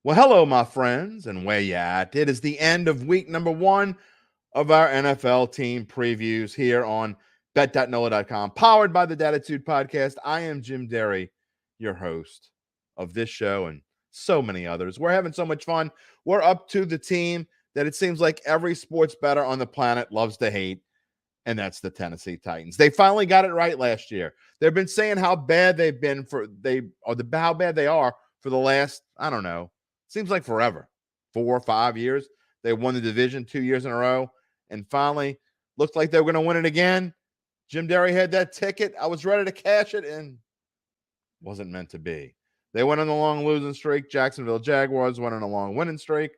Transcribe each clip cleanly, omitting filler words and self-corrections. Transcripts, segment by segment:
Well, hello, my friends, and where you at? It is the end of week number 1 of our NFL team previews here on bet.nola.com, powered by the Dattitude Podcast. I am Jim Derry, your host of this show and so many others. We're having so much fun. We're up to the team that it seems like every sports bettor on the planet loves to hate, and that's the Tennessee Titans. They finally got it right last year. They've been saying how bad they've been how bad they are for the last, I don't know, seems like forever, 4 or 5 years. They won the division 2 years in a row, and finally looked like they were going to win it again. Jim Derry had that ticket. I was ready to cash it, and wasn't meant to be. They went on a long losing streak. Jacksonville Jaguars went on a long winning streak.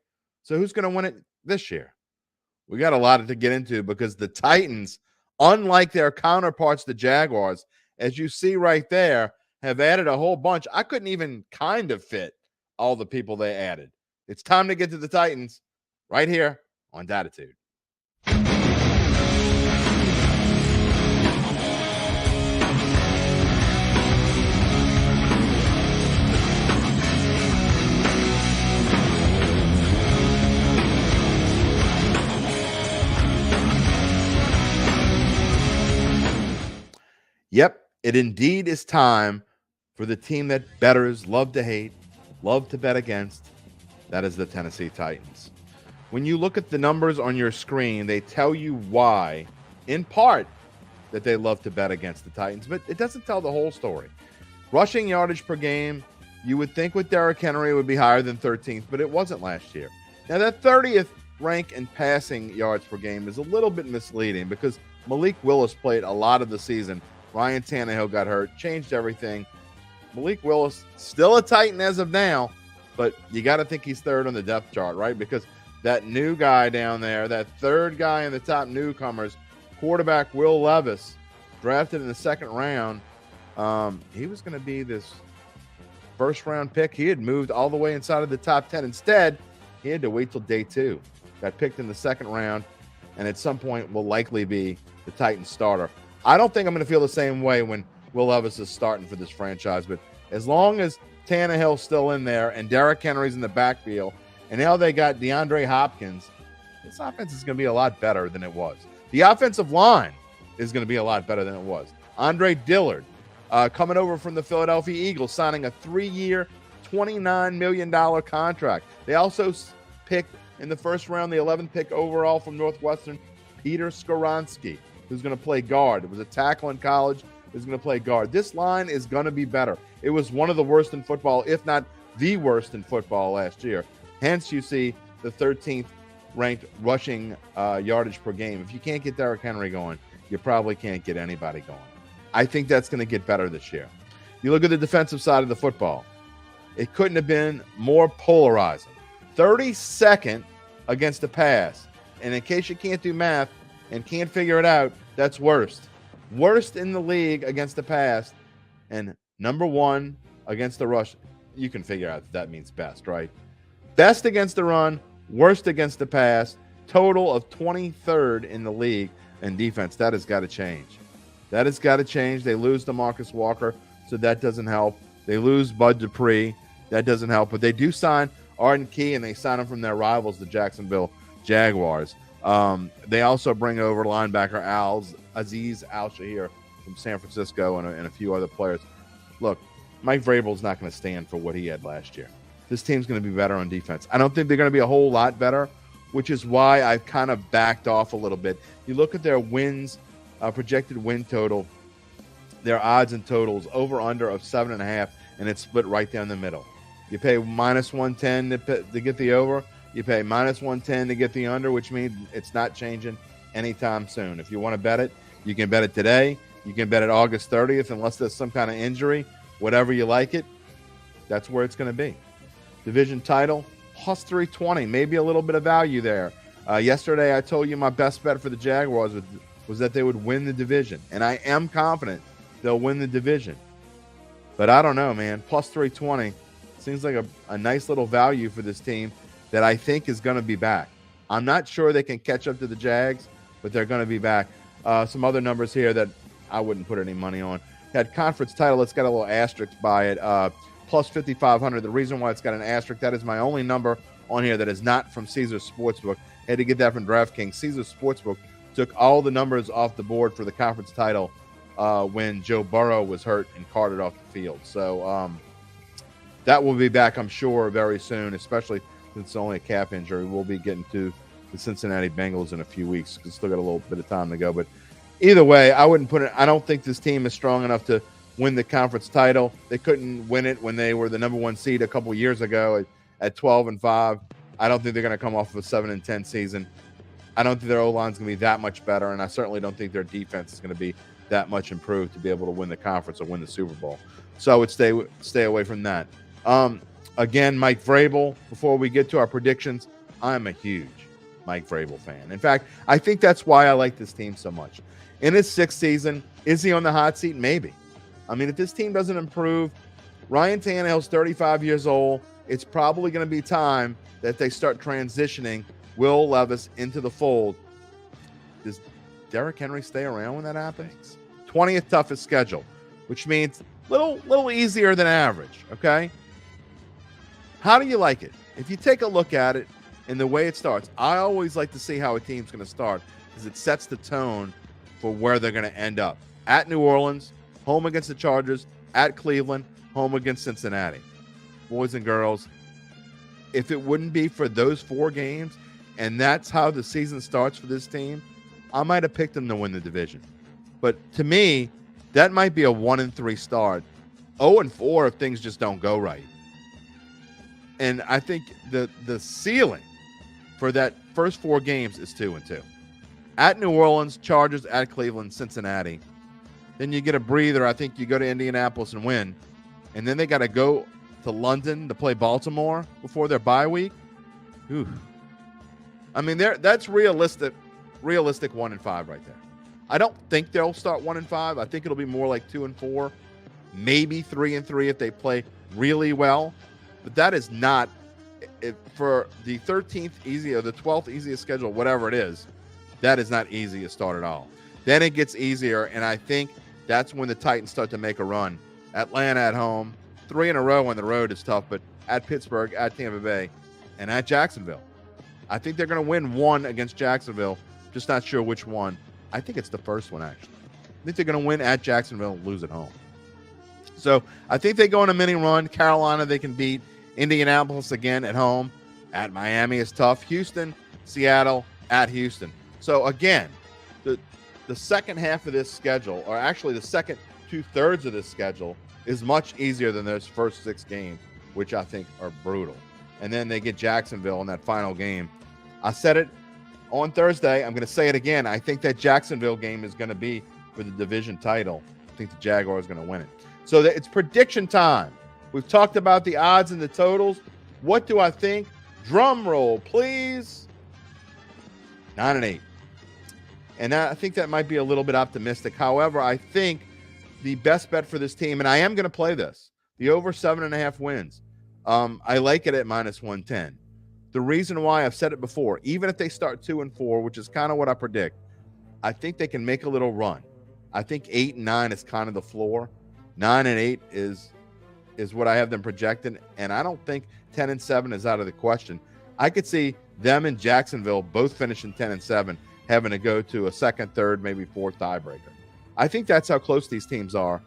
So who's going to win it this year? We got a lot to get into because the Titans, unlike their counterparts, the Jaguars, as you see right there, have added a whole bunch. I couldn't even kind of fit all the people they added. It's time to get to the Titans right here on Dattitude. Yep, it indeed is time for the team that bettors love to hate, love to bet against. That is the Tennessee Titans. When you look at the numbers on your screen, they tell you why, in part, that they love to bet against the Titans, but it doesn't tell the whole story. Rushing yardage per game, you would think with Derrick Henry would be higher than 13th, but it wasn't last year. Now, that 30th rank in passing yards per game is a little bit misleading because Malik Willis played a lot of the season. Ryan Tannehill got hurt, changed everything. Malik Willis, still a Titan as of now, but you got to think he's third on the depth chart, right? Because that new guy down there, that third guy in the top newcomers, quarterback Will Levis, drafted in the second round, he was going to be this first-round pick. He had moved all the way inside of the top 10. Instead, he had to wait till day 2. Got picked in the second round, and at some point will likely be the Titans starter. I don't think I'm going to feel the same way when Will Levis is starting for this franchise, but as long as Tannehill's still in there and Derrick Henry's in the backfield, and now they got DeAndre Hopkins, this offense is going to be a lot better than it was. The offensive line is going to be a lot better than it was. Andre Dillard, coming over from the Philadelphia Eagles, signing a 3-year, $29 million contract. They also picked in the first round, the 11th pick overall from Northwestern, Peter Skoronski, who's going to play guard. It was a tackle in college, who's going to play guard. This line is going to be better. It was one of the worst in football, if not the worst in football last year. Hence, you see the 13th ranked rushing yardage per game. If you can't get Derrick Henry going, you probably can't get anybody going. I think that's going to get better this year. You look at the defensive side of the football. It couldn't have been more polarizing. 32nd against the pass. And in case you can't do math, and can't figure it out, that's worst. Worst in the league against the pass, and number 1 against the rush. You can figure out that means best, right? Best against the run, worst against the pass, total of 23rd in the league in defense. That has got to change. That has got to change. They lose DeMarcus Walker, so that doesn't help. They lose Bud Dupree. That doesn't help. But they do sign Arden Key, and they sign him from their rivals, the Jacksonville Jaguars. They also bring over linebacker Azeez Al-Shahir from San Francisco and a few other players. Look, Mike Vrabel's not going to stand for what he had last year. This team's going to be better on defense. I don't think they're going to be a whole lot better, which is why I've kind of backed off a little bit. You look at their wins, projected win total, their odds and totals, over-under of 7.5, and it's split right down the middle. You pay minus 110 to get the over. You pay minus 110 to get the under, which means it's not changing anytime soon. If you want to bet it, you can bet it today. You can bet it August 30th, unless there's some kind of injury, whatever you like it. That's where it's going to be. Division title, plus 320, maybe a little bit of value there. Yesterday, I told you my best bet for the Jaguars was that they would win the division, and I am confident they'll win the division. But I don't know, man. Plus 320 seems like a nice little value for this team that I think is going to be back. I'm not sure they can catch up to the Jags, but they're going to be back. Some other numbers here that I wouldn't put any money on. That conference title, it's got a little asterisk by it. plus 5,500. The reason why it's got an asterisk, that is my only number on here that is not from Caesars Sportsbook. I had to get that from DraftKings. Caesars Sportsbook took all the numbers off the board for the conference title when Joe Burrow was hurt and carted off the field. So that will be back, I'm sure, very soon, especially since it's only a calf injury. We'll be getting to the Cincinnati Bengals in a few weeks. We've still got a little bit of time to go. But either way, I don't think this team is strong enough to win the conference title. They couldn't win it when they were the number one seed a couple years ago at 12-5. I don't think they're going to come off of a 7-10 season. I don't think their O-line is going to be that much better, and I certainly don't think their defense is going to be that much improved to be able to win the conference or win the Super Bowl. So I would stay away from that. Again, Mike Vrabel, before we get to our predictions, I'm a huge Mike Vrabel fan. In fact, I think that's why I like this team so much. In his sixth season, is he on the hot seat? Maybe. I mean, if this team doesn't improve, Ryan Tannehill's 35 years old. It's probably going to be time that they start transitioning Will Levis into the fold. Does Derrick Henry stay around when that happens? 20th toughest schedule, which means little easier than average, okay? How do you like it? If you take a look at it and the way it starts, I always like to see how a team's going to start because it sets the tone for where they're going to end up. At New Orleans, home against the Chargers, at Cleveland, home against Cincinnati. Boys and girls, if it wouldn't be for those 4 games, and that's how the season starts for this team, I might have picked them to win the division. But to me, that might be a 1-3 start. 0-4 if things just don't go right. And I think the ceiling for that first 4 games is 2-2. At New Orleans, Chargers, at Cleveland, Cincinnati. Then you get a breather. I think you go to Indianapolis and win. And then they got to go to London to play Baltimore before their bye week. Ooh. I mean, that's realistic 1-5 right there. I don't think they'll start 1-5. I think it'll be more like 2-4, maybe 3-3 if they play really well. But that is not for the 13th easy or the 12th easiest schedule, whatever it is. That is not easy to start at all. Then it gets easier, and I think that's when the Titans start to make a run. Atlanta at home, 3 in a row on the road is tough, but at Pittsburgh, at Tampa Bay, and at Jacksonville. I think they're going to win one against Jacksonville. Just not sure which one. I think it's the first one, actually. I think they're going to win at Jacksonville and lose at home. So I think they go on a mini run. Carolina, they can beat. Indianapolis again at home. At Miami is tough. Houston, Seattle, at Houston. So again, the second half of this schedule, or actually the second 2/3 of this schedule, is much easier than those first 6 games, which I think are brutal. And then they get Jacksonville in that final game. I said it on Thursday. I'm going to say it again. I think that Jacksonville game is going to be for the division title. I think the Jaguars are going to win it. So it's prediction time. We've talked about the odds and the totals. What do I think? Drum roll, please. 9-8. And I think that might be a little bit optimistic. However, I think the best bet for this team, and I am going to play this, the over 7.5 wins. I like it at -110. The reason why, I've said it before, even if they start 2-4, which is kind of what I predict, I think they can make a little run. I think 8-9 is kind of the floor. 9-8 is what I have them projected, and I don't think 10-7 is out of the question. I could see them and Jacksonville both finishing 10-7, having to go to a second, third, maybe fourth tiebreaker. I think that's how close these teams are.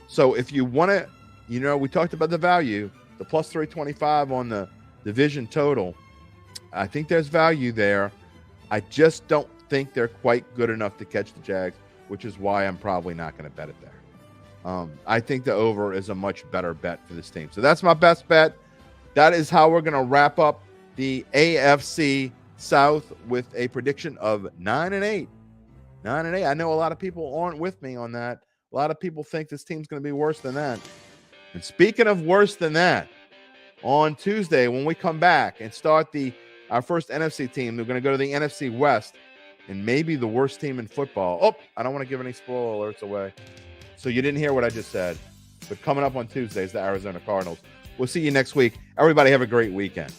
So if you want to, we talked about the value, the plus 325 on the division total. I think there's value there. I just don't think they're quite good enough to catch the Jags, which is why I'm probably not going to bet it there. I think the over is a much better bet for this team. So that's my best bet. That is how we're going to wrap up the AFC South with a prediction of 9-8. 9-8. I know a lot of people aren't with me on that. A lot of people think this team's going to be worse than that. And speaking of worse than that, on Tuesday when we come back and start our first NFC team, we're going to go to the NFC West and maybe the worst team in football. Oh, I don't want to give any spoiler alerts away. So you didn't hear what I just said. But coming up on Tuesday is the Arizona Cardinals. We'll see you next week. Everybody have a great weekend.